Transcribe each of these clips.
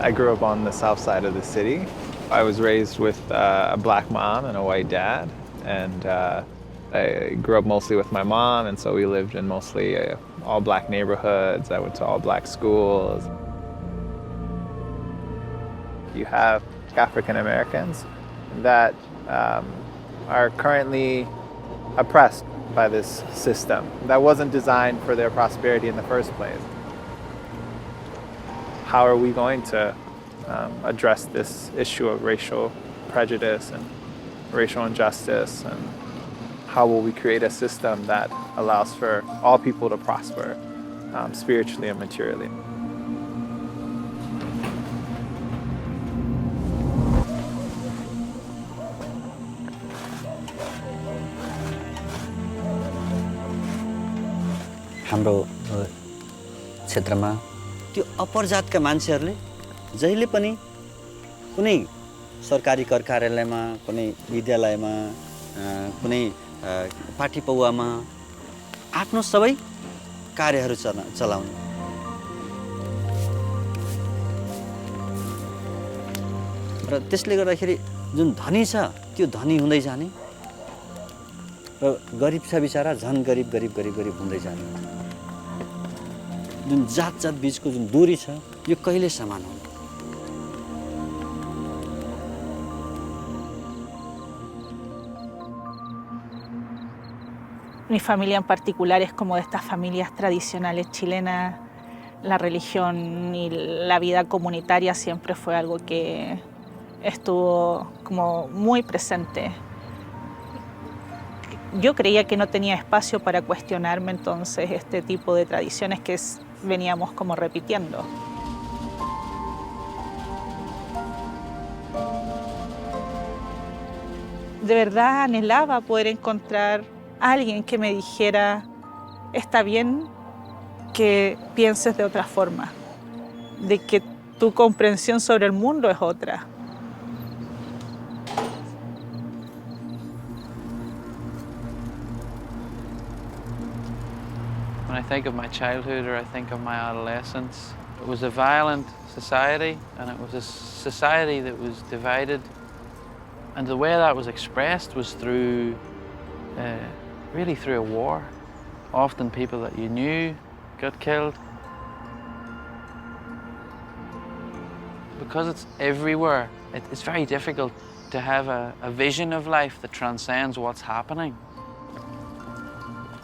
I grew up on the south side of the city. I was raised with a black mom and a white dad, and I grew up mostly with my mom, and so we lived in mostly all black neighborhoods. I went to all black schools. You have African Americans that are currently oppressed by this system that wasn't designed for their prosperity in the first place. How are we going to address this issue of racial prejudice and racial injustice, and how will we create a system that allows for all people to prosper spiritually and materially? हाम्रो क्षेत्रमा त्यो अपर जातका मान्छेहरूले जहिले पनि कुनै सरकारी कर कार्यालयमा, कुनै विद्यालयमा, कुनै पार्टी पौवामा आफ्नो सबै कार्यहरू चलाउने। र त्यसले गर्दाखेरि जुन धनी छ त्यो धनी हुँदै जाने र गरिब छ बिचारा झन् गरिब गरिब गरिब गरिब हुँदै जाने। जुन जात जात बीचको जुन दूरी छ यो कहिले समान हुँदैन। Mi familia en particular es como de estas familias tradicionales chilenas. La religión y la vida comunitaria siempre fue algo que estuvo como muy presente. Yo creía que no tenía espacio para cuestionarme entonces este tipo de tradiciones que veníamos como repitiendo. De verdad anhelaba poder encontrar a alguien que me dijera, está bien que pienses de otra forma, de que tu comprensión sobre el mundo es otra. When I think of my childhood or I think of my adolescence, it was a violent society, and it was a society that was divided. And the way that was expressed was through, really through a war. Often people that you knew got killed. Because it's everywhere, it's very difficult to have a vision of life that transcends what's happening.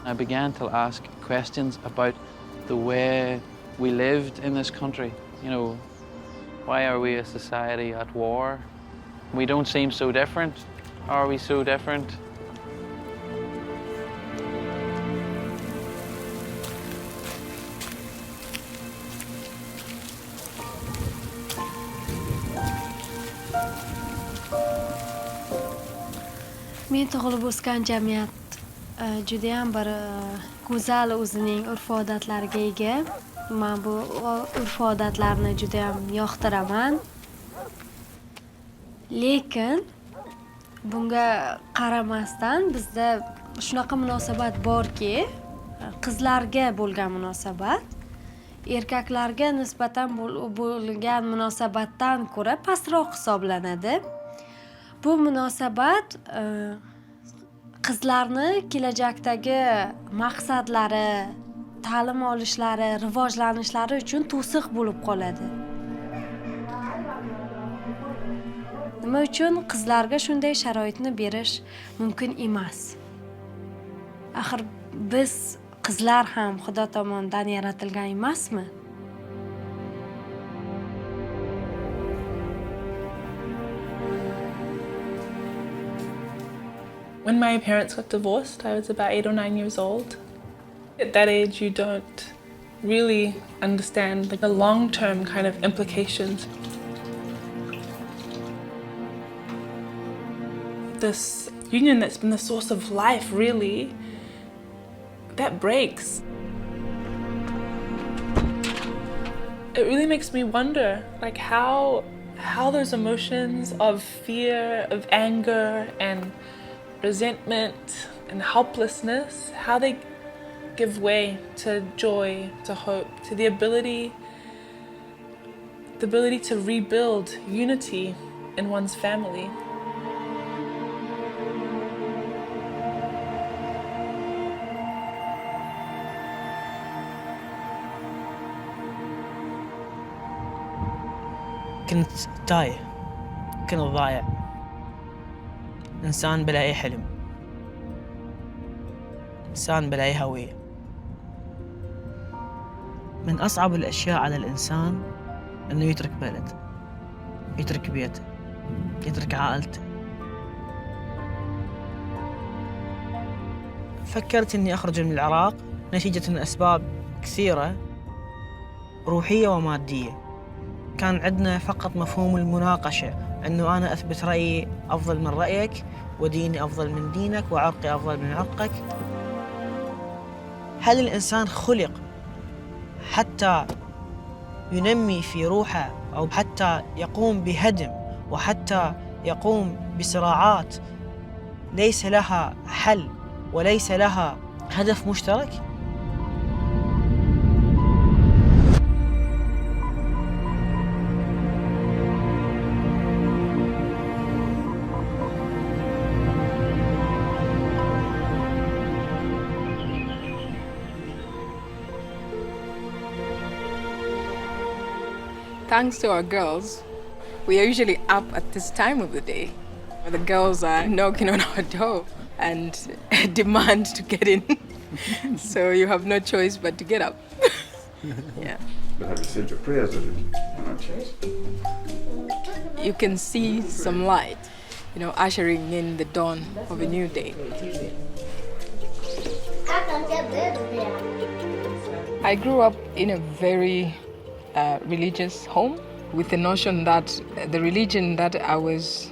I began to ask questions about the way we lived in this country. You know, why are we a society at war? We don't seem so different. Are we so different? Men tug'ilib o'sgan jamiyat judayam bir go'zal o'zining urf-odatlariga ega. Men bu urf-odatlarni judayam yoqtiraman. Lekin bunga qaramasdan bizda shunaqa munosabat borki, qizlarga bo'lgan munosabat erkaklarga nisbatan bo'lgan munosabatdan ko'ra pastroq hisoblanadi. Bu munosabat qizlarni kelajakdagi maqsadlari, ta'lim olishlari, rivojlanishlari uchun to'siq bo'lib qoladi. Nima uchun qizlarga shunday sharoitni berish mumkin emas? Axir biz qizlar ham Xudo tomonidan yaratilgan emasmi? When my parents got divorced, I was about 8 or 9 years old. At that age, you don't really understand the long-term kind of implications. This union that's been the source of life, really, that breaks. It really makes me wonder, like how those emotions of fear, of anger, and resentment and helplessness, how they give way to joy, to hope, to the ability the ability to rebuild unity in one's family. كنت تايه، كنت ضايع، إنسان بلا أي حلم، إنسان بلا أي هوية. من أصعب الأشياء على الإنسان إنه يترك بلد، يترك بيته، يترك عائلته. فكرت إني أخرج من العراق نتيجة أسباب كثيرة روحية ومادية. كان عندنا فقط مفهوم المناقشة، أنه أنا أثبت رأيي أفضل من رأيك، وديني أفضل من دينك، وعرقي أفضل من عرقك. هل الإنسان خلق حتى ينمي في روحه، أو حتى يقوم بهدم، وحتى يقوم بصراعات ليس لها حل وليس لها هدف مشترك؟ Thanks to our girls, we are usually up at this time of the day. The girls are knocking on our door and demand to get in. So you have no choice but to get up. Yeah. But have you said your prayers already? You can see some light, ushering in the dawn of a new day. I grew up in a very religious home with the notion that the religion that I was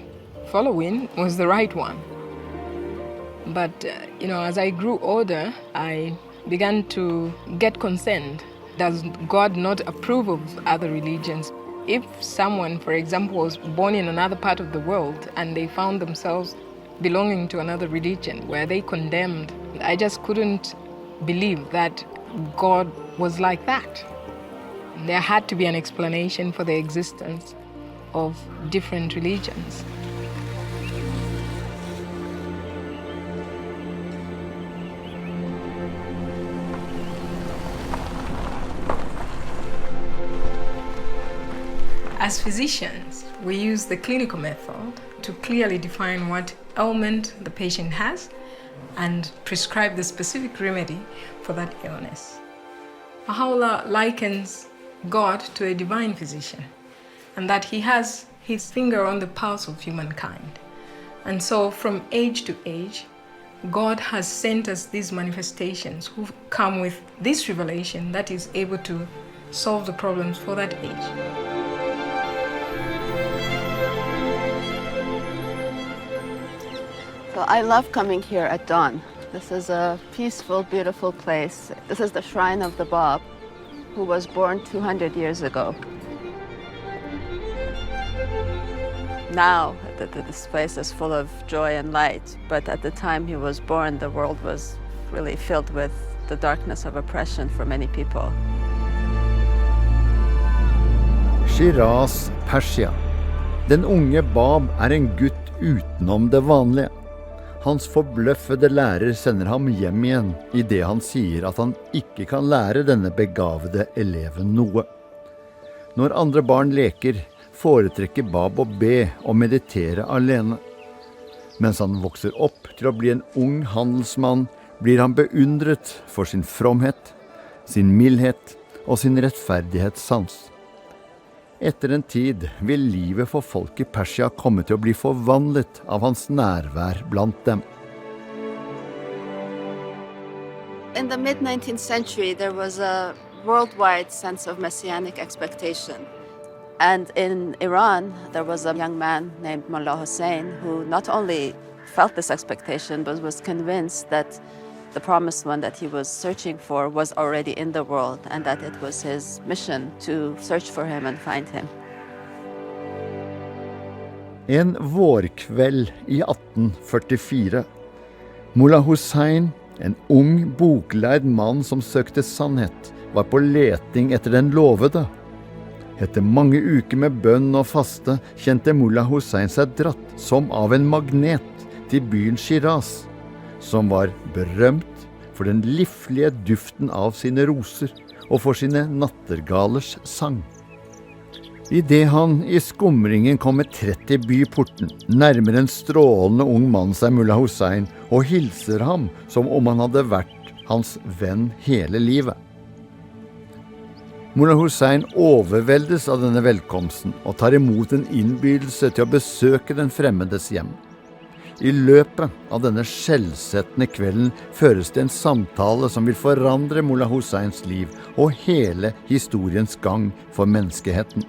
following was the right one. But, as I grew older, I began to get concerned. Does God not approve of other religions? If someone, for example, was born in another part of the world and they found themselves belonging to another religion, were they condemned? I just couldn't believe that God was like that. There had to be an explanation for the existence of different religions. As physicians, we use the clinical method to clearly define what ailment the patient has and prescribe the specific remedy for that illness. Bahá'u'lláh likens God to a divine physician, and that he has his finger on the pulse of humankind. And so from age to age, God has sent us these manifestations who come with this revelation that is able to solve the problems for that age. So I love coming here at dawn. This is a peaceful, beautiful place. This is the shrine of the Bab, who was born 200 years ago. Now, this place is full of joy and light, but at the time he was born, the world was really filled with the darkness of oppression for many people. Shiraz, Persia. Den unge Bab en gutt utenom det vanlige. Hans forbløffede lærer sender ham hjem igjen I det han sier at han ikke kan lære denne begavede eleven noe. Når andre barn leker, foretrekker Bab å be og meditere alene. Mens han vokser opp til å bli en ung handelsmann, blir han beundret for sin fromhet, sin mildhet og sin rettferdighetssans. Etter en tid vil livet for folk I Persia komme til å bli forvandlet av hans nærvær blant dem. In the mid-19th century, there was a worldwide sense of messianic expectation. And in Iran, there was a young man named Mullah Hussein who not only felt this expectation, but was convinced that the promised one that he was searching for was already in the world, and that it was his mission to search for him and find him. En vårkveld I 1844. Mullah Hussein, en ung, boklærd mann som søkte sannhet, var på leting etter den lovede. Etter mange uker med bønn og faste kjente Mullah Hussein seg dratt som av en magnet til byen Shiraz, som var berømt for den livlige duften av sine roser og for sine nattergalers sang. I det han i skumringen kom med 30 byporten, nærmer en strålende ung mann seg Mullah Hussein og hilser ham som om han hadde vært hans venn hele livet. Mullah Hussein overveldes av denne velkomsten og tar imot en innbydelse til å besøke den fremmedes hjem. I løpet av denne skjellsettende kvelden føres det en samtale som vil forandre Mullah Husseins liv og hele historiens gang for menneskeheten.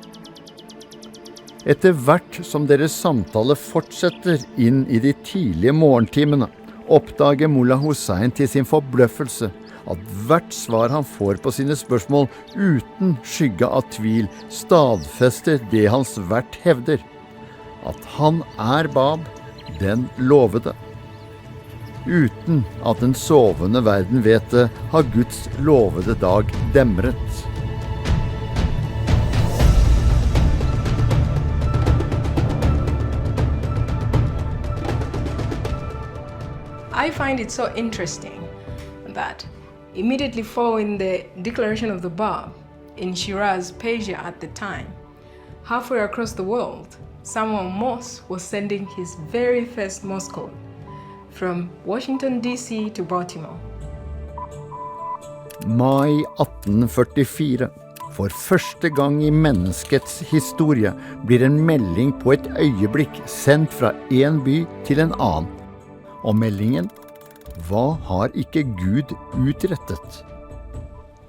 Etter hvert som deres samtale fortsetter inn i de tidlige morgentimene, oppdager Mullah Hussein til sin forbløffelse at hvert svar han får på sine spørsmål uten skygge av tvil stadfester det hans vert hevder, at han Bab, den lovede. Uten at den sovende verden vet det, har Guds lovede dag demret. I find it so interesting that immediately following the declaration of the Bab in Shiraz, Persia at the time, halfway across the world, Samuel Morse was sending his very first Morse code from Washington, D.C. to Baltimore. Mai 1844. For første gang i menneskets historie blir en melding på et øyeblikk sendt fra en by til en annen. Og meldingen, hva har ikke Gud utrettet?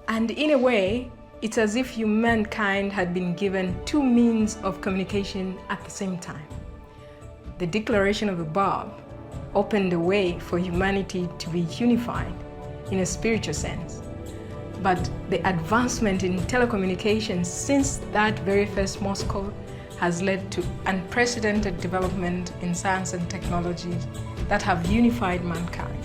And in a way, it's as if humankind had been given two means of communication at the same time. The declaration of the Bab opened the way for humanity to be unified in a spiritual sense. But the advancement in telecommunications since that very first Morse code has led to unprecedented development in science and technology that have unified mankind.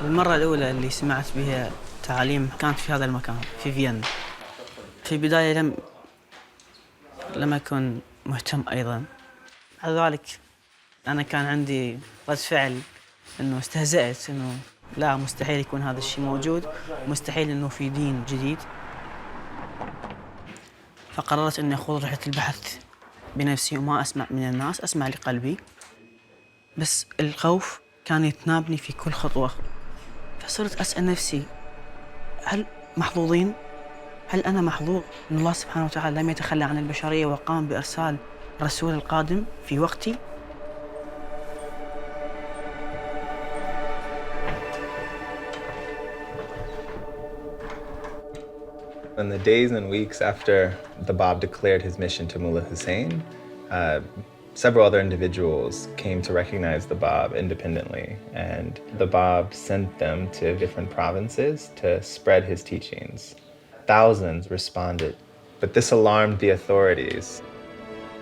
المرة الأولى اللي سمعت بها تعاليم كانت في هذا المكان في فيينا. في البداية لم أكن مهتم أيضا. على ذلك أنا كان عندي رد فعل إنه استهزأت إنه لا مستحيل يكون هذا الشيء موجود، مستحيل إنه في دين جديد. فقررت إني أخوض رحلة البحث بنفسي وما أسمع من الناس، أسمع لقلبي. بس الخوف كان يتنابني في كل خطوة. فصرت أسأل نفسي هل محظوظين؟ هل أنا محظوظ إن الله سبحانه وتعالى لم يتخلى عن البشرية وقام بإرسال رسول القادم في وقتي؟ In the days and weeks after the Bab declared his mission to Mullah Hussein, several other individuals came to recognize the Bab independently, and the Bab sent them to different provinces to spread his teachings. Thousands responded, but this alarmed the authorities.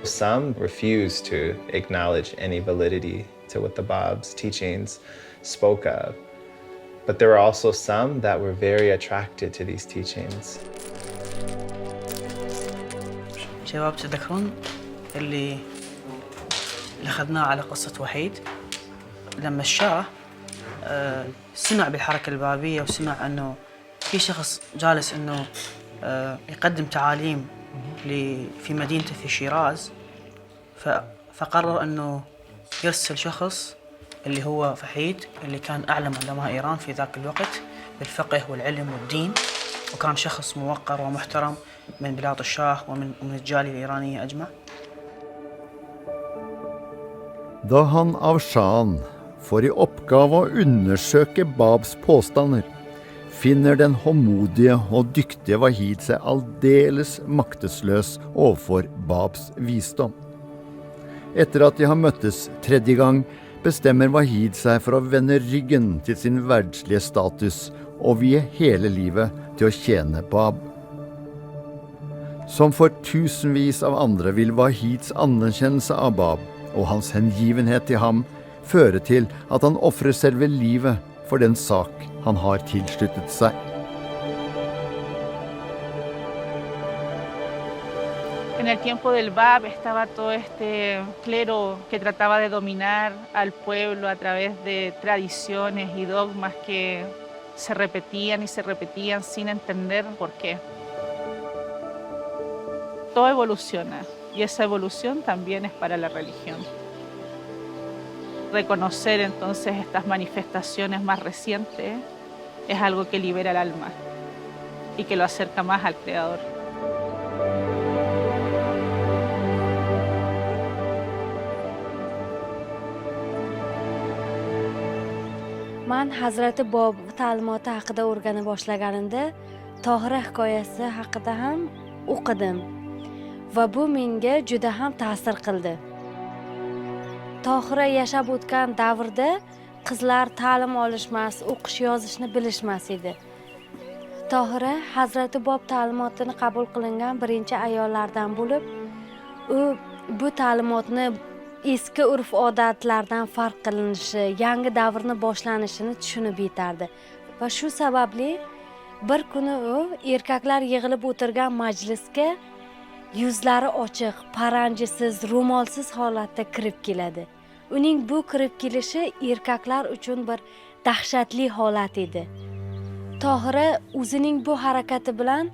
Some refused to acknowledge any validity to what the Bab's teachings spoke of, but there were also some that were very attracted to these teachings. شباب تذكرون اللي أخذناه على قصة وحيد لما الشاه سمع بالحركة البابية وسمع أنه في شخص جالس أنه يقدم تعاليم في مدينته في شيراز، فقرر أنه يرسل شخص اللي هو فحيد اللي كان أعلم علماء إيران في ذاك الوقت بالفقه والعلم والدين، وكان شخص موقر ومحترم من بلاد الشاه ومن الجالية الإيرانية أجمع. Da han av shahen får i oppgave å undersøke Babs påstander, finner den håndmodige og dyktige Wahid seg aldeles maktesløs overfor Babs visdom. Etter at de har møttes tredje gang, bestemmer Wahid seg for å vende ryggen til sin verdslige status og vie hele livet til å tjene Bab. Som for tusenvis av andre vil Wahids anerkjennelse av Bab og hans hengivenhet til ham føre til at han offrer selve livet for den sak han har tilsluttet seg. En el tiempo del Bab estaba todo este clero que trataba de dominar al pueblo a través de tradiciones y dogmas que se repetían y se repetían sin entender por qué. Todo evoluciona y esa evolución también es para la religión. Reconocer entonces estas manifestaciones más recientes es algo que libera el alma y que lo acerca más al Creador. Man Hazrati Bob ta'limoti haqida o'rgana boshlaganimda Tohira hikoyasi haqida ham o'qidim va bu menga juda ham ta'sir qildi. Tohira yashab o'tgan davrda qizlar ta'lim olishmas, o'qish yozishni bilishmas edi. Tohira Hazrati Bob ta'limotini qabul qilingan birinchi ayollardan bo'lib, u bu ta'limotni eski urf-odatlardan farq qilinishi, yangi davrni boshlanishini tushunib yetardi. Va shu sababli bir kuni u erkaklar yig'ilib o'tirgan majlisga yuzlari ochiq, paranjisiz, ro'molsiz holatda kirib keladi. Uning bu kirib kelishi erkaklar uchun bir dahshatli holat edi. Tohira o'zining bu harakati bilan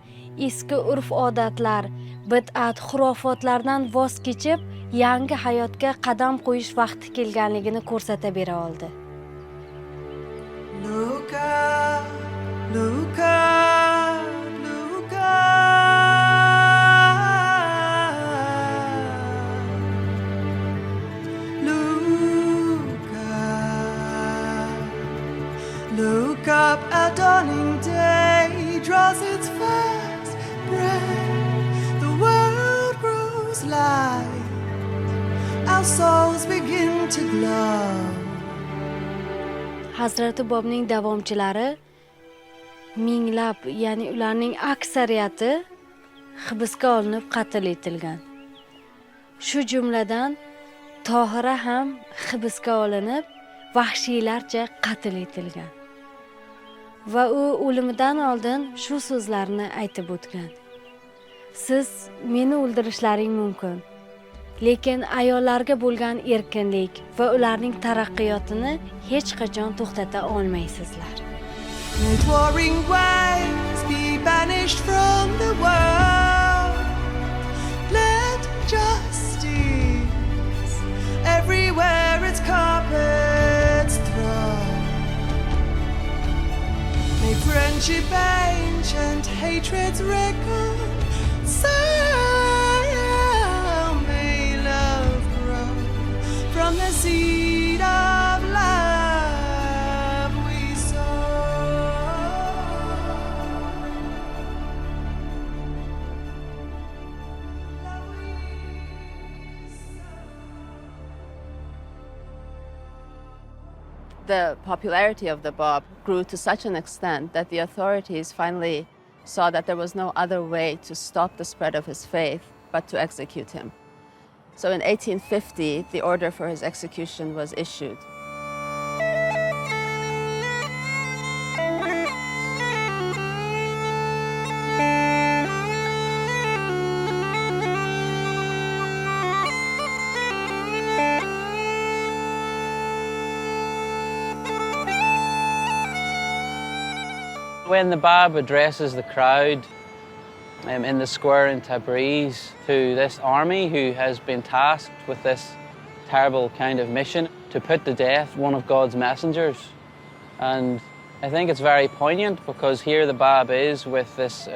eski urf-odatlar, bid'at, xurofotlardan voz kechib, yangi hayotga qadam qo'yish vaqti kelganligini ko'rsata bera oldi. Look up, look up, look up. Look up, look up, a dawning day draws its first breath. The world grows light. Our souls begin to glow. Hazrati Bobning davomchilari minglab, ya'ni ularning aksariyati hibsga olinib qatl etilgan. Shu jumladan Tohira ham hibsga olinib, vahshiylarcha qatl etilgan. Va u o'limidan oldin shu so'zlarni aytib o'tgan. Siz meni o'ldirishlaring mumkin. Lekin ayollarga bo'lgan erkinlik va ularning taraqqiyotini hech qachon to'xtata olmaysizlar. Let warring waves be banished from the world. Let justice everywhere its carpets throw. May friendship ancient, hatred's reconcile. From the seed of love we sow. The popularity of the Bab grew to such an extent that the authorities finally saw that there was no other way to stop the spread of his faith but to execute him. So in 1850, the order for his execution was issued. When the Bab addresses the crowd in the square in Tabriz to this army who has been tasked with this terrible kind of mission to put to death one of God's messengers. And I think it's very poignant because here the Bab is with this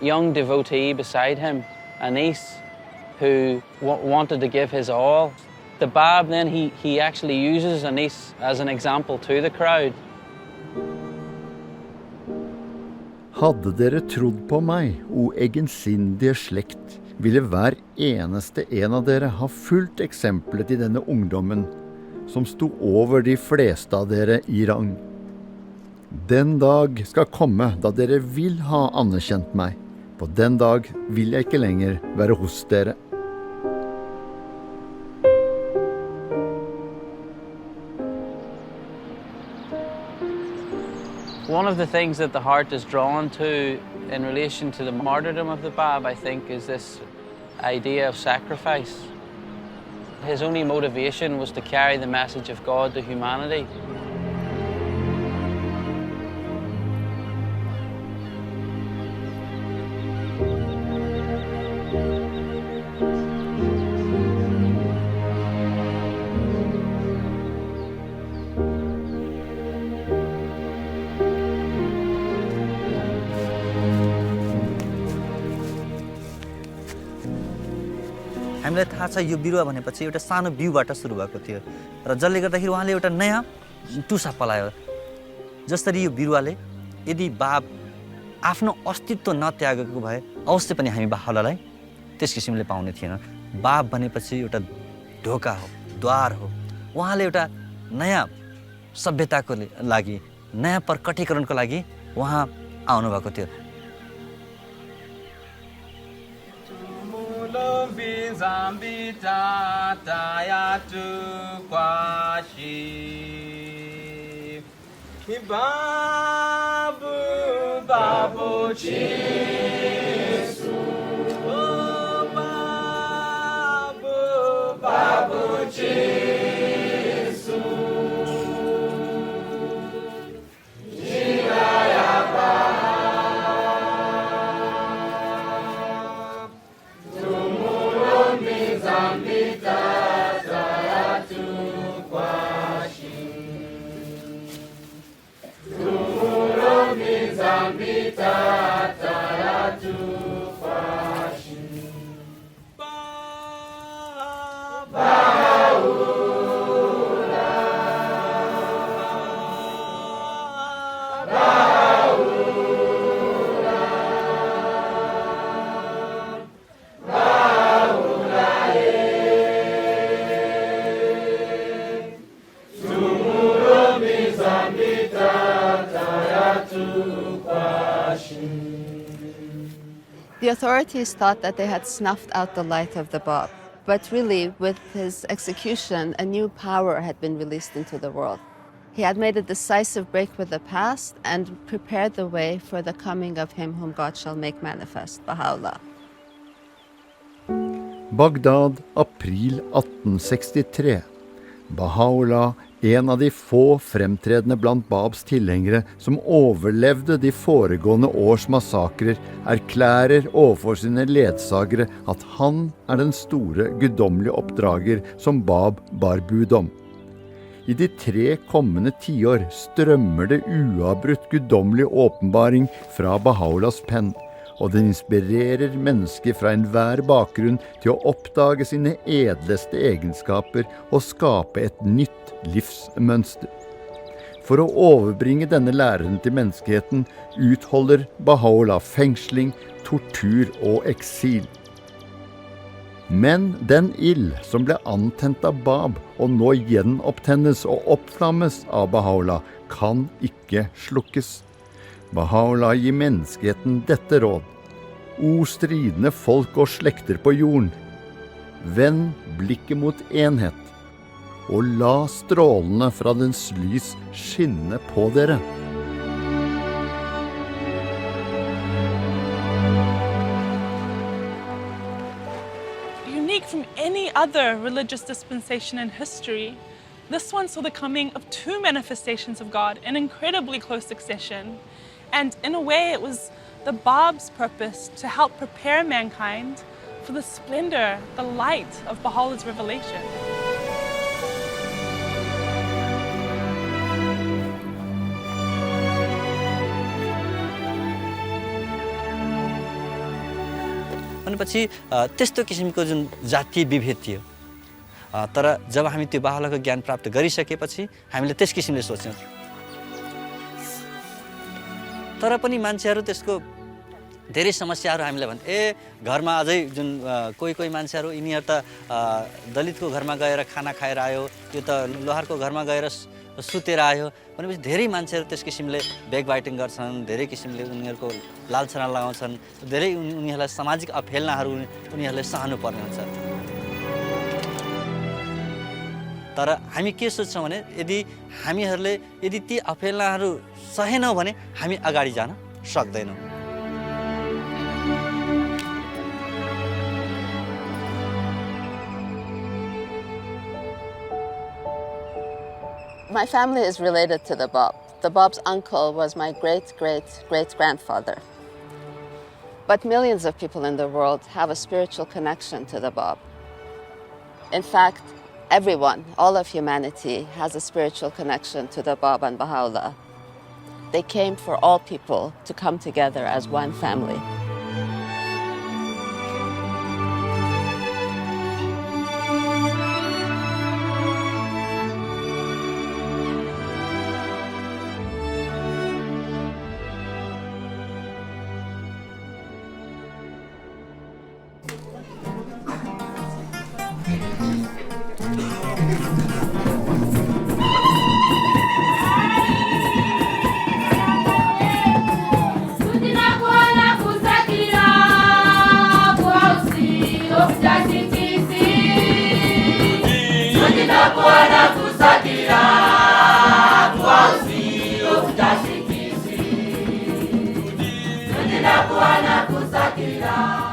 young devotee beside him, Anis, who wanted to give his all. The Bab then, he actually uses Anis as an example to the crowd. Hadde dere trodd på meg, o egensindige slekt, ville hver eneste en av dere ha fulgt eksempelet til denne ungdommen, som sto over de fleste av dere i rang. Den dag skal komme da dere vil ha anerkjent meg. På den dag vil jeg ikke lenger være hos dere. One of the things that the heart is drawn to in relation to the martyrdom of the Bab, I think, is this idea of sacrifice. His only motivation was to carry the message of God to humanity. हामीलाई थाहा छ यो बिरुवा भनेपछि एउटा सानो बिउबाट सुरु भएको थियो र जसले गर्दाखेरि उहाँले एउटा नयाँ टुसा पलायो जसरी यो बिरुवाले यदि बाब आफ्नो अस्तित्व नत्यागेको भए अवश्य पनि हामी बाहुलालाई त्यस किसिमले पाउने थिएन बाब भनेपछि एउटा ढोका हो द्वार हो उहाँले एउटा नयाँ सभ्यताको लागि नयाँ प्रकटीकरणको लागि उहाँ आउनु भएको थियो The authorities thought that they had snuffed out the light of the Bab, but really, with his execution, a new power had been released into the world. He had made a decisive break with the past and prepared the way for the coming of him whom God shall make manifest, Bahá'u'lláh. Bagdad, april 1863. Bahá'u'lláh, en av de få fremtredende blant Babs tilhengere som overlevde de foregående års massakrer, erklærer overfor sine ledsagere at han den store guddommelige oppdrager som Bab bar bud om. I de 3 kommende tiår strømmer det uavbrutt guddommelig åpenbaring fra Bahá'u'llahs penn, og den inspirerer mennesker fra enhver bakgrunn til å oppdage sine edleste egenskaper og skape et nytt livsmønster. For å overbringe denne læren til menneskeheten utholder Bahá'u'lláh fengsling, tortur og eksil. Men den ild som ble antent av Bab og nå gjenopptennes og oppflammes av Bahá'u'lláh kan ikke slukkes. Bahá'u'lláh gir menneskeheten dette råd. O stridende folk og slekter på jorden, vend blikket mot enhet, og la strålene fra dens lys skinne på dere. Unique from any other religious dispensation in history, this one saw the coming of 2 manifestations of God in incredibly close succession. And in a way, it was the Bab's purpose to help prepare mankind for the splendor, the light of Baha'u'llah's revelation. भनेपछि त्यस्तो किसिमको जुन जातीय विभेद थियो तर जब हामी त्यो बाहुलाको ज्ञान प्राप्त गरिसकेपछि हामीले त्यस किसिमले सोच्यौं तर पनि मान्छेहरु त्यसको धेरै समस्याहरु हामीलाई भन्छ घरमा अझै जुन कोही मान्छेहरु यिनीहरु त दलितको घरमा गएर खाना खाएर आयो यो त लोहारको घरमा गएर सुतेर आयो भनेपछि धेरै मान्छेहरु त्यस किसिमले ब्याक बाइटिङ गर्छन् धेरै किसिमले उनीहरुको लालछना लगाउँछन् धेरै उनीहरुलाई सामाजिक अफेलनाहरु उनीहरुले सहनु पर्ने हुन्छ तर हामी के सोच्छौँ भने यदि हामीहरूले यदि ती अपेलाहरू सहेनौँ भने हामी अगाडि जान सक्दैनौँ। My family is related to the Bab. The Bab's uncle was my great-great-great-grandfather. But millions of people in the world have a spiritual connection to the Bab. In fact, everyone, all of humanity, has a spiritual connection to the Bab and Bahá'u'lláh. They came for all people to come together as one family.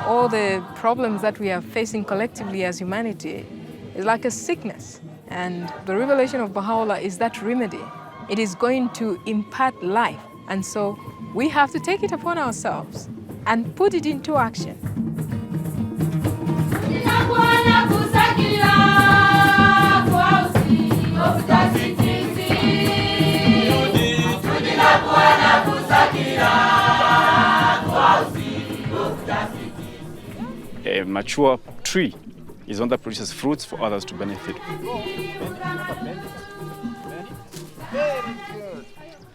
All the problems that we are facing collectively as humanity is like a sickness. And the revelation of Bahá'u'lláh is that remedy. It is going to impart life. And so we have to take it upon ourselves and put it into action. A mature tree is one that produces fruits for others to benefit.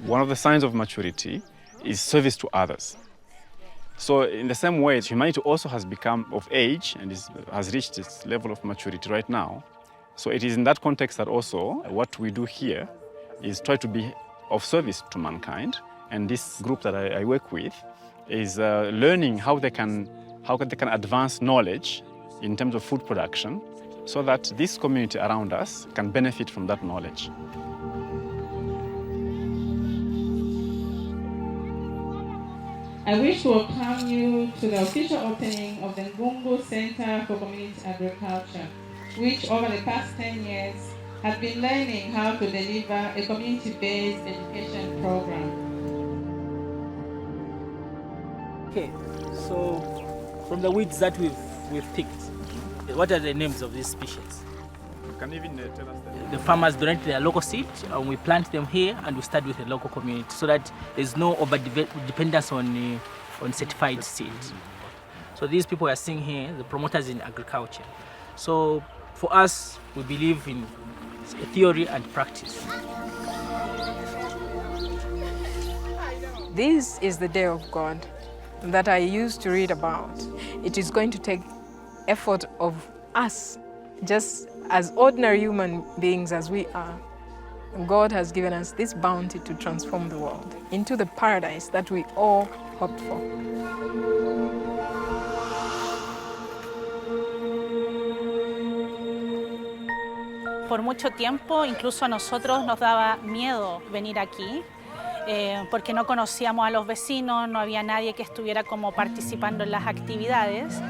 One of the signs of maturity is service to others. So in the same way, humanity also has become of age and has reached its level of maturity right now. So it is in that context that also what we do here is try to be of service to mankind. And this group that I work with is learning how they can advance knowledge in terms of food production so that this community around us can benefit from that knowledge. I wish to welcome you to the official opening of the Ngungu Center for Community Agriculture, which over the past 10 years has been learning how to deliver a community-based education program. Okay, so from the weeds that we've picked, what are the names of these species? Can you even tell us that? The farmers donate their local seed, and we plant them here, and we start with the local community, so that there's no over-dependence on certified seed. So these people are seeing here, the promoters in agriculture. So for us, we believe in theory and practice. This is the day of God that I used to read about. It is going to take effort of us, just as ordinary human beings as we are. God has given us this bounty to transform the world into the paradise that we all hoped for. Por mucho tiempo, incluso a nosotros nos daba miedo venir aquí, porque no conocíamos a los vecinos, no había nadie que estuviera como participando en las actividades.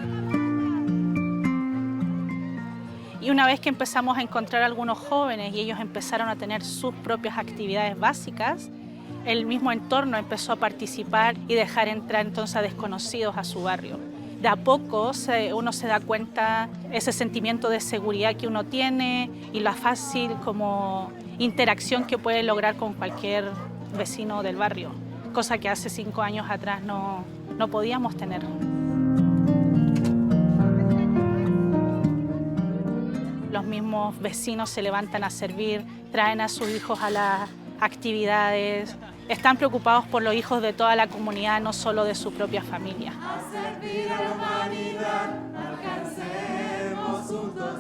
Y una vez que empezamos a encontrar a algunos jóvenes y ellos empezaron a tener sus propias actividades básicas, el mismo entorno empezó a participar y dejar entrar entonces a desconocidos a su barrio. De a poco uno se da cuenta ese sentimiento de seguridad que uno tiene y la fácil como interacción que puede lograr con cualquier vecino del barrio, cosa que hace 5 años atrás no podíamos tener. Los mismos vecinos se levantan a servir, traen a sus hijos a las actividades, están preocupados por los hijos de toda la comunidad, no solo de su propia familia.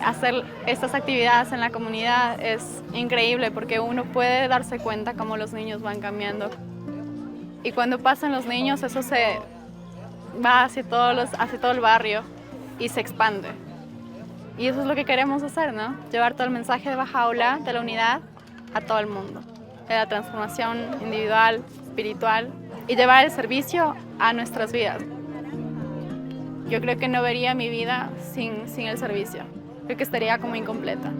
Hacer estas actividades en la comunidad es increíble porque uno puede darse cuenta cómo los niños van cambiando. Y cuando pasan los niños, eso se va hacia todo el barrio y se expande. Y eso es lo que queremos hacer, ¿no? Llevar todo el mensaje de Bahá'u'lláh, de la unidad, a todo el mundo. De la transformación individual, espiritual, y llevar el servicio a nuestras vidas. Yo creo que no vería mi vida sin el servicio. Creo que estaría como incompleta.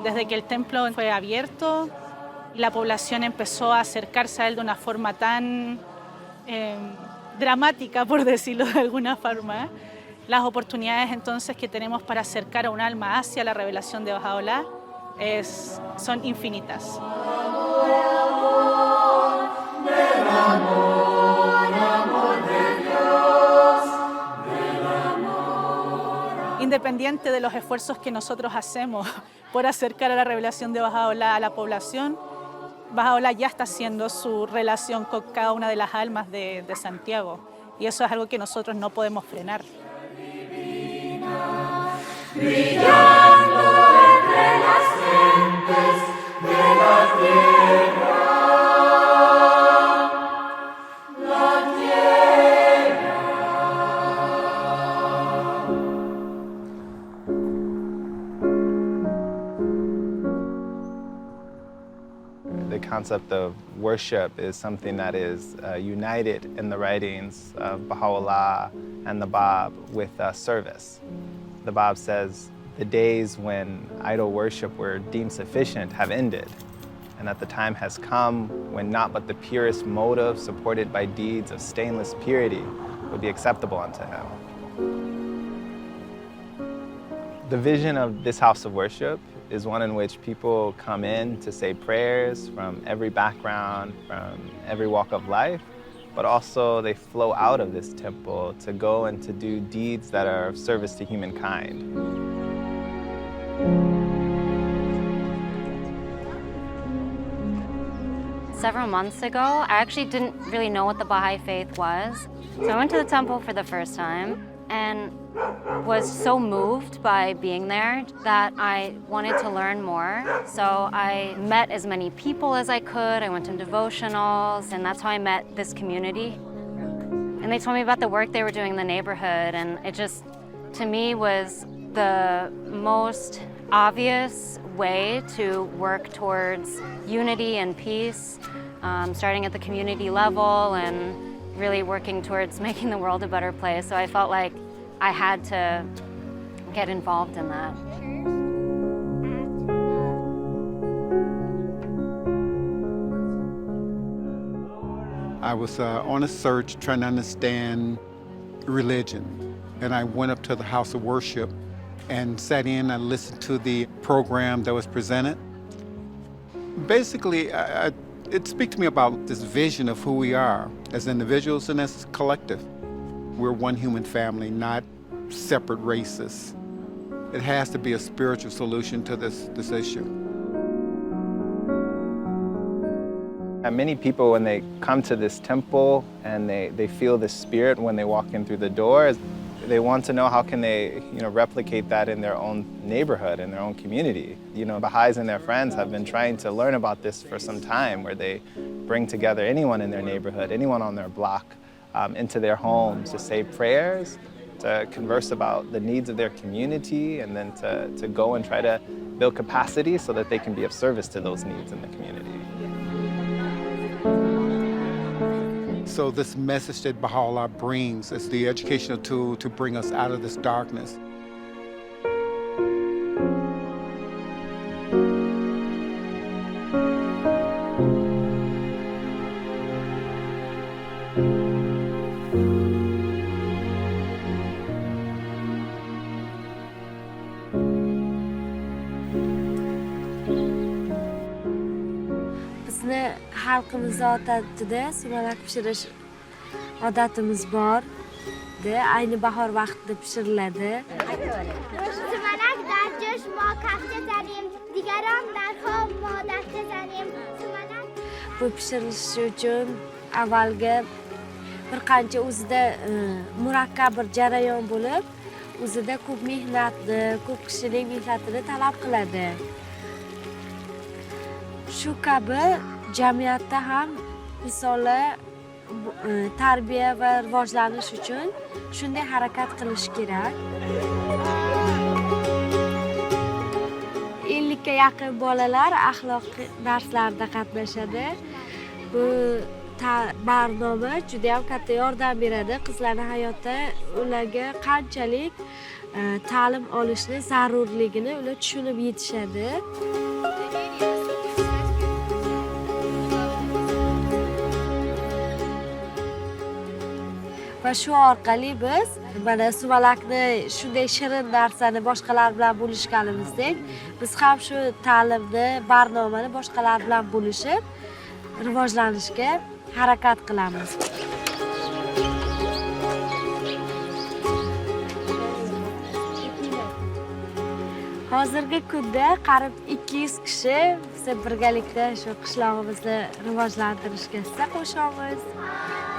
Desde que el templo fue abierto, la población empezó a acercarse a él de una forma tan dramática, por decirlo de alguna forma. Las oportunidades entonces que tenemos para acercar a un alma hacia la revelación de Bahá'u'lláh son infinitas. Independiente de los esfuerzos que nosotros hacemos por acercar a la revelación de Bahá'u'lláh a la población, Bahá'u'lláh ya está haciendo su relación con cada una de las almas de Santiago. Y eso es algo que nosotros no podemos frenar. Brillando entre las gentes de la tierra, la tierra. The concept of worship is something that is united in the writings of Bahá'u'lláh and the Bab with service. The Bab says the days when idol worship were deemed sufficient have ended, and that the time has come when not but the purest motive supported by deeds of stainless purity would be acceptable unto him. The vision of this house of worship is one in which people come in to say prayers from every background, from every walk of life, but also they flow out of this temple to go and to do deeds that are of service to humankind. Several months ago, I actually didn't really know what the Baha'i faith was. So I went to the temple for the first time and was so moved by being there that I wanted to learn more. So I met as many people as I could. I went to devotionals, and that's how I met this community. And they told me about the work they were doing in the neighborhood, and it just, to me, was the most obvious way to work towards unity and peace, starting at the community level and really working towards making the world a better place. So I felt like I had to get involved in that. I was on a search trying to understand religion, and I went up to the house of worship and sat in and listened to the program that was presented. Basically, it speaks to me about this vision of who we are as individuals and as a collective. We're one human family, not separate races. It has to be a spiritual solution to this issue. And many people, when they come to this temple and they feel the spirit when they walk in through the doors, they want to know how can they, replicate that in their own neighborhood, in their own community. Baha'is and their friends have been trying to learn about this for some time, where they bring together anyone in their neighborhood, anyone on their block, into their homes to say prayers, to converse about the needs of their community, and then to go and try to build capacity so that they can be of service to those needs in the community. So this message that Bahá'u'lláh brings is the educational tool to bring us out of this darkness. Bizni xalqimiz odatida sumalak pishirish odatimiz bor. Ayni bahor vaqtida pishiriladi. sumalak در جوش ما کفته زنیم دیگران در خواب ما دسته زنیم. Bu pishirilishi uchun avvalgi bir qancha o'zida murakkab bir jarayon bo'lib, o'zida ko'p mehnatni, ko'p kishining mehnatini talab qiladi. shu kabi jamiyatda ham misoli tarbiya va rivojlanish uchun shunday harakat qilish kerak. 50 ga yaqin bolalar axloq darslarida qatnashadi. Bu barnoma juda ham katta yordam beradi qizlarning hayotda ularga qanchalik ta'lim olishni zarurligini ular tushunib yetishadi. Va shu orqali biz mana sumalakni shunday shirin narsani boshqalar bilan bo'lishganimizdek, biz ham shu ta'limni, barnomani boshqalar bilan bo'lishib, rivojlanishga harakat qilamiz. Hozirgi kunda qarib 200 kishi biz birgalikda shu qishlog'imizni rivojlantirishga hissa qo'shamiz.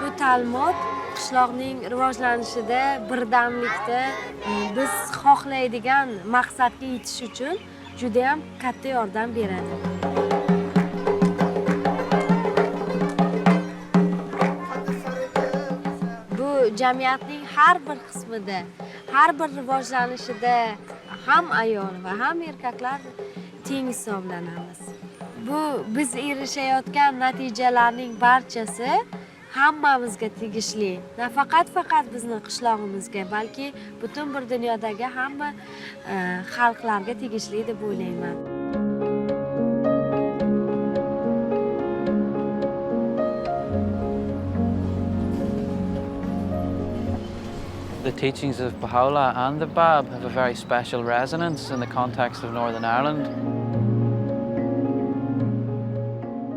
Bu ta'limot qishloqning rivojlanishida, birdamlikda biz xohlaydigan maqsadga yetish uchun juda ham katta yordam beradi. Bu jamiyatning har bir qismida, har bir rivojlanishida ham ayol va ham erkaklar teng hisoblanamiz. Bu biz erishayotgan natijalarning barchasi hammamizga tegishli. Nafaqat bizni qishlog'imizga, balki butun bir dunyodagi hamma xalqlarga tegishli deb o'ylayman. The teachings of Bahá'u'lláh and the Bab have a very special resonance in the context of Northern Ireland.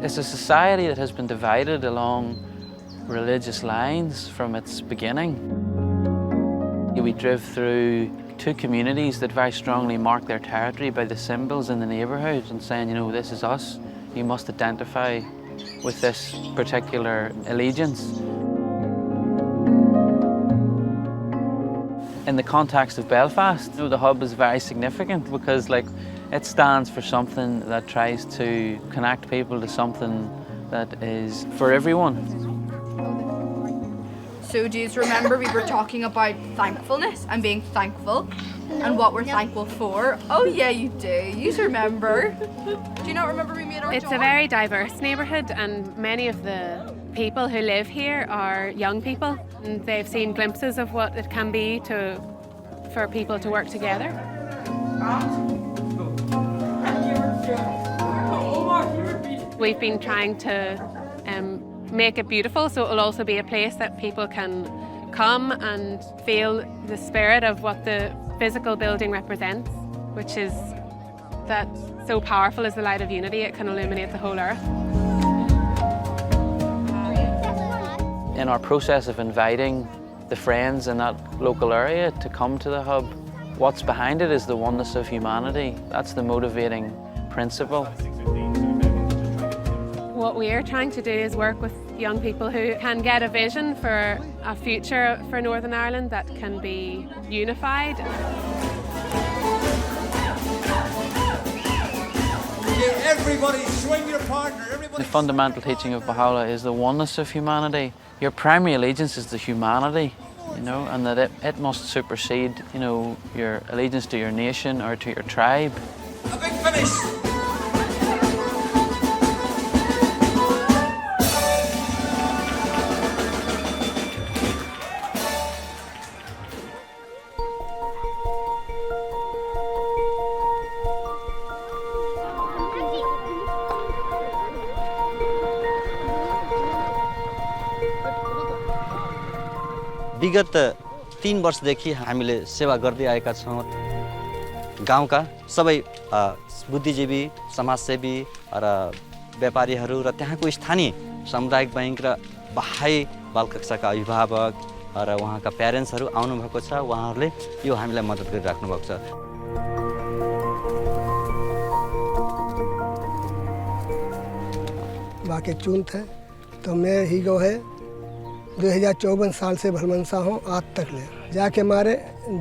It's a society that has been divided along religious lines from its beginning. We drove through two communities that very strongly mark their territory by the symbols in the neighbourhood and saying, you know, this is us, you must identify with this particular allegiance. In the context of Belfast, you know, the hub is very significant because it stands for something that tries to connect people to something that is for everyone. So do you remember we were talking about thankfulness and being thankful and what we're thankful for? Oh yeah, you do. You remember. Do you not remember we made our It's a very diverse neighbourhood and many of the people who live here are young people and they've seen glimpses of what it can be for people to work together. We've been trying to make it beautiful so it will also be a place that people can come and feel the spirit of what the physical building represents, which is that so powerful is the light of unity, it can illuminate the whole earth. In our process of inviting the friends in that local area to come to the hub, what's behind it is the oneness of humanity. That's the motivating principle. What we're trying to do is work with young people who can get a vision for a future for Northern Ireland that can be unified. Everybody swing your partner. The fundamental teaching of Bahá'u'lláh is the oneness of humanity. Your primary allegiance is to humanity, you know, and that it must supersede, you know, your allegiance to your nation or to your tribe. A big finish. विगत 3 वर्षदेखि हामीले सेवा गर्दै आएका छौँ। गाउँका सबै बुद्धिजीवी, समाजसेवी र व्यापारीहरू र त्यहाँको स्थानीय सामुदायिक बैंक र बाहाई बालकक्षाका अभिभावक र उहाँका प्यारेन्ट्सहरू आउनु भएको छ। उहाँहरूले यो हामीलाई मद्दत गरिराख्नु भएको छ। वाकई चून थे तो मैं ही गो है 2054 साल से भलमनसा हूँ आज तक ले जाके मारे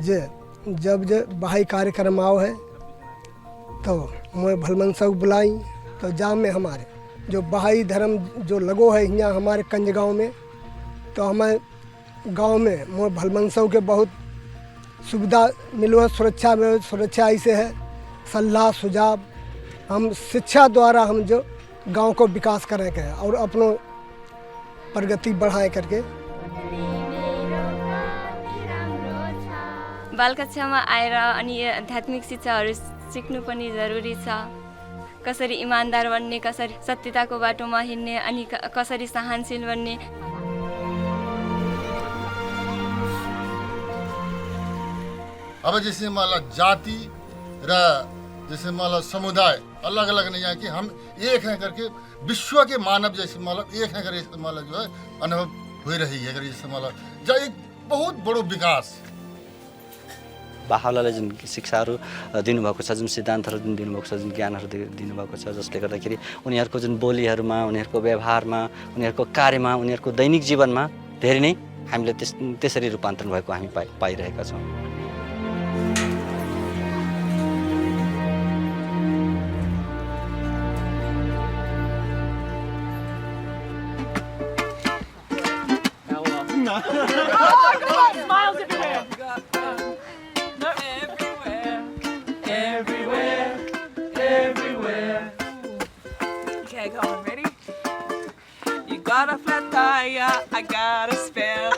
जब बाहरी कार्यक्रम आओ है तो मैं भलमनसा को बुलाई तो जाम में हमारे जो बहाई धर्म जो लगो है यहाँ हमारे कंज गाँव में, तो हमें गांव में मोर भलमनसों के बहुत सुविधा मिलो है, सुरक्षा ऐसे है, सलाह सुझाव हम शिक्षा द्वारा हम जो गांव को विकास करेंगे और अपनों प्रगति बढ़ाए करके। बाल कक्षामा आएर अनि आध्यात्मिक शिक्षाहरू सिक्नु पनि जरुरी छ। कसरी इमानदार बन्ने, कसरी सत्यताको बाटोमा हिँड्ने, अनि कसरी सहनशील बन्ने। अब जैसे मतलब जाति र जैसे मतलब समुदाय अलग अलग नहीं है कि हम एक हैं करके विश्व के मानव जैसे मतलब एक हैं करके मतलब जो है अनुभव हो रही है जैसे मतलब जो एक बहुत बड़ो विकास। बाहा'u'llahले जुन शिक्षाहरू दिनुभएको छ, जुन सिद्धान्तहरू जुन दिनुभएको छ, जुन ज्ञानहरू दिनुभएको छ, जसले गर्दाखेरि उनीहरूको जुन बोलीहरूमा, उनीहरूको व्यवहारमा, उनीहरूको कार्यमा, उनीहरूको दैनिक जीवनमा धेरै नै हामीले त्यसरी रूपान्तरण भएको हामी पाइरहेका छौँ। Smiles everywhere. Everywhere. Okay, go on. Ready? You got a flat tire, I got a spare.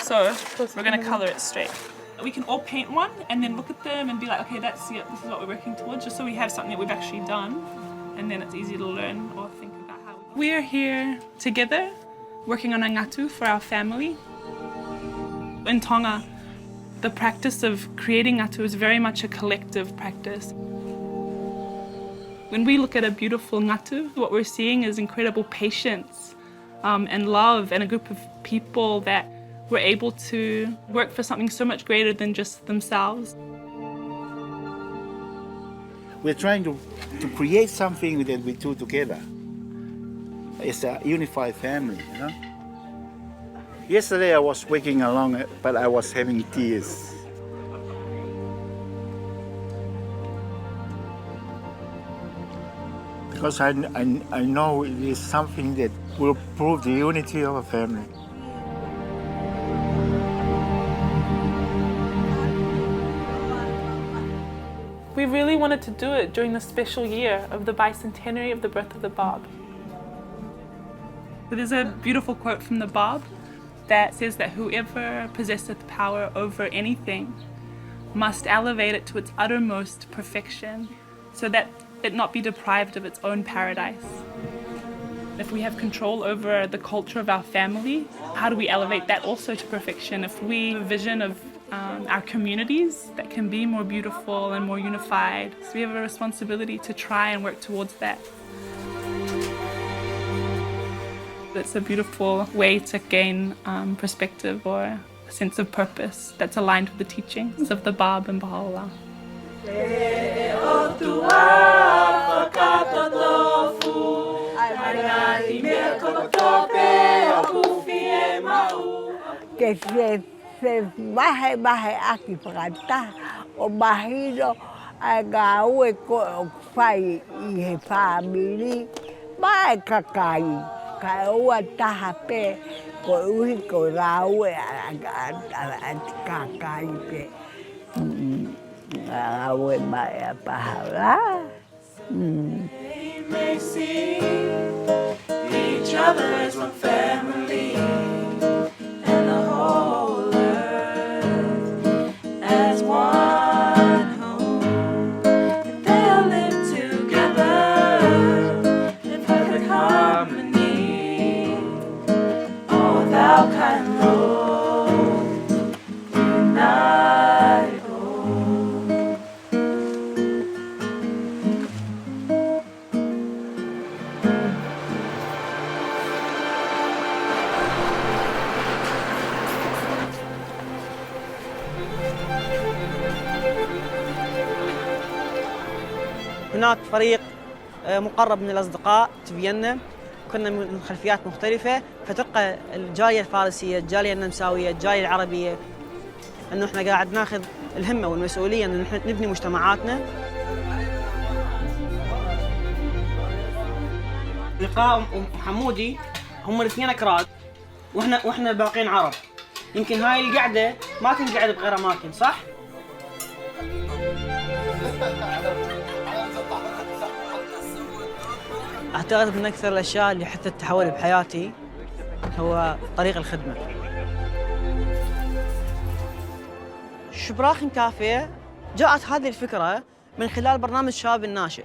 So we're gonna color it straight. We can all paint one and then look at them and be like, okay, this is what we're working towards, just so we have something that we've actually done, and then it's easy to learn or think about how we're here together, working on a ngatu for our family. In Tonga, the practice of creating ngatu is very much a collective practice. When we look at a beautiful ngatu, what we're seeing is incredible patience and love, and a group of people that were able to work for something so much greater than just themselves. We're trying to create something that we do together. It's a unified family, you know? Yesterday I was waking along, but I was having tears. Because I know it is something that will prove the unity of a family. We really wanted to do it during the special year of the bicentenary of the birth of the Bab. There's a beautiful quote from the Bab that says that whoever possesseth power over anything must elevate it to its uttermost perfection so that it not be deprived of its own paradise. If we have control over the culture of our family, how do we elevate that also to perfection? If we have a vision of our communities that can be more beautiful and more unified, so we have a responsibility to try and work towards that. It's a beautiful way to gain perspective or a sense of purpose that's aligned with the teachings of the Bab and Bahá'u'lláh. Bahe aki pagata o bahiro agawe ko fai I family bae kakai kaua tahape ko uhi ko rawe kakai pe awe bae Bahá'u'lláh. They may see each other as one family and the whole earth as one home. They'll live together in perfect harmony. Oh, thou kind Lord, unite all. هناك فريق مقرب من الأصدقاء في فيينا، كنا من خلفيات مختلفة، فتلقى الجالية الفارسية، الجالية النمساوية، الجالية العربية أنه إحنا قاعد ناخذ الهمة والمسؤولية أنه نحن نبني مجتمعاتنا. لقاء وحمودي هم الاثنين أكراد وإحنا باقين عرب. يمكن هاي القعدة ما تنقعد بغير أماكن، صح؟ أعتقد من أكثر الأشياء اللي حدثت تحول بحياتي هو طريق الخدمة. شبراخ كافيه جاءت هذه الفكرة من خلال برنامج شباب الناشئ،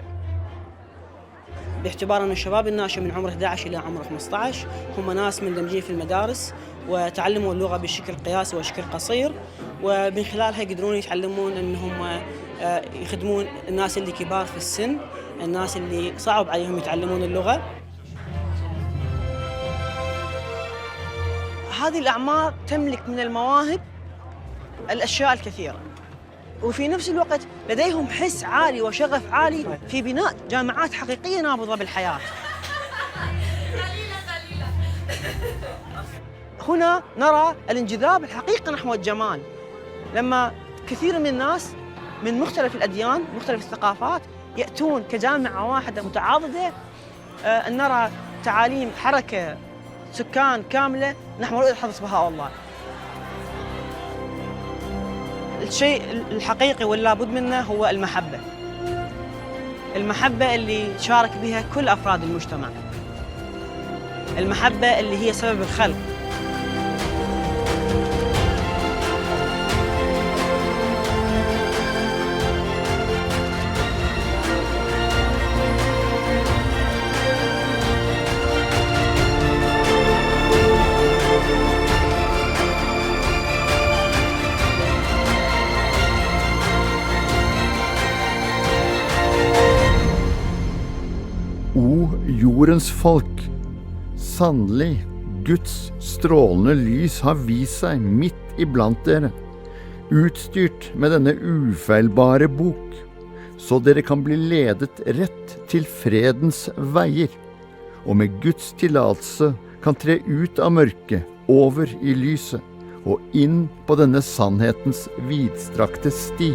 باعتبار أن الشباب الناشئ من عمر 11 إلى عمر 15 هم ناس مندمجين في المدارس وتعلموا اللغة بشكل قياسي وشكل قصير، ومن خلالها يقدرون يتعلمون أنهم يخدمون الناس اللي كبار في السن، الناس اللي صعب عليهم يتعلمون اللغة. هذه الأعمار تملك من المواهب الأشياء الكثيرة، وفي نفس الوقت لديهم حس عالي وشغف عالي في بناء جامعات حقيقية نابضة بالحياة. هنا نرى الانجذاب الحقيقي نحو الجمال، لما كثير من الناس من مختلف الأديان مختلف الثقافات يأتون كجامعة واحدة متعاضدة، أن نرى تعاليم حركة سكان كاملة نحو رؤية حضرة بهاء-الله. الشيء الحقيقي واللابد منه هو المحبة. المحبة اللي شارك بها كل أفراد المجتمع، المحبة اللي هي سبب الخلق. O jordens folk, sannelig, Guds strålende lys har vist seg midt iblant dere, utstyrt med denne ufeilbare bok, så dere kan bli ledet rett til fredens veier, og med Guds tillatelse kan tre ut av mørket, over i lyset, og inn på denne sannhetens vidstrakte sti.